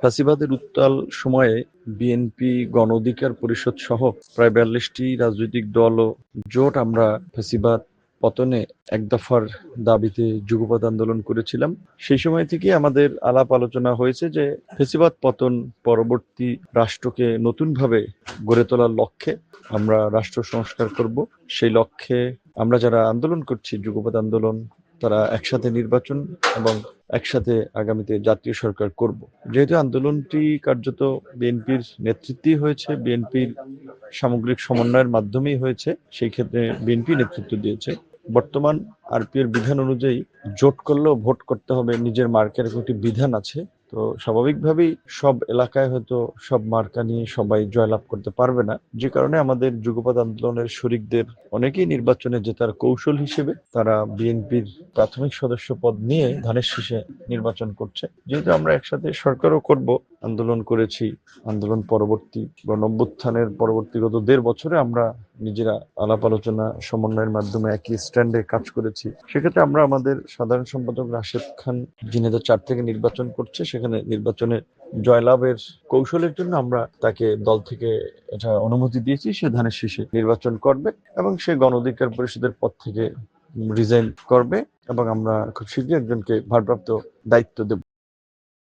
ফ্যাসিবাদের উত্তাল সময়ে বিএনপি, গণ অধিকার পরিষদ সহ প্রায় ৪২টি রাজনৈতিক দল ও জোট আমরা ফ্যাসিবাদ পতনে এক দফার দাবিতে যুগপৎ আন্দোলন করেছিলাম। সেই সময় থেকে আমাদের আলাপ আলোচনা হয়েছে যে ফ্যাসিবাদ পতন পরবর্তী রাষ্ট্রকে নতুনভাবে গড়ে তোলার লক্ষ্যে আমরা রাষ্ট্র সংস্কার করব। সেই লক্ষ্যে আমরা যারা আন্দোলন করছি, যুগপৎ আন্দোলন, তারা একসাথে নির্বাচন এবং একসাথে আগামীতে জাতীয় সরকার করব। যেহেতু আন্দোলনটি কার্যত বিএনপির নেতৃত্বেই হয়েছে, বিএনপির সামগ্রিক সমন্বয়ের মাধ্যমেই হয়েছে, সেই ক্ষেত্রে বিএনপি নেতৃত্ব দিয়েছে। বর্তমান আরপি এর বিধান অনুযায়ী জোট করলেও ভোট করতে হবে, নিজের মার্কের একটি বিধান আছে। তো স্বাভাবিকভাবেই সব এলাকায় হয়তো সব মার্কা নিয়ে সবাই জয়লাভ করতে পারবে না, যে কারণে আমাদের যুগপৎ আন্দোলনের শরিকদের অনেকেই নির্বাচনে জেতার কৌশল হিসেবে তারা বিএনপির প্রাথমিক সদস্য পদ নিয়ে ধানের শীষে নির্বাচন করছে। যেহেতু আমরা একসাথে সরকারও করব, আন্দোলন করেছি, আন্দোলন পরবর্তী গণঅভ্যুত্থানের পরবর্তী গত ১.৫ বছরে আমরা নিজেরা আলাপ আলোচনা সমন্বয়ের মাধ্যমে একই স্ট্যান্ডে কাজ করেছি। সেক্ষেত্রে আমরা আমাদের সাধারণ সম্পাদক রাশেদ খান ঝিনাইদহ ৪ থেকে নির্বাচন করছে, সেখানে নির্বাচনে জয়লাভের কৌশলের জন্য আমরা তাকে দল থেকে এটা অনুমতি দিয়েছি, সে ধানের শীষে নির্বাচন করবে এবং সে গণ অধিকার পরিষদের পদ থেকে রিজাইন করবে এবং আমরা খুব শীঘ্রই একজনকে ভারপ্রাপ্ত দায়িত্ব দেব।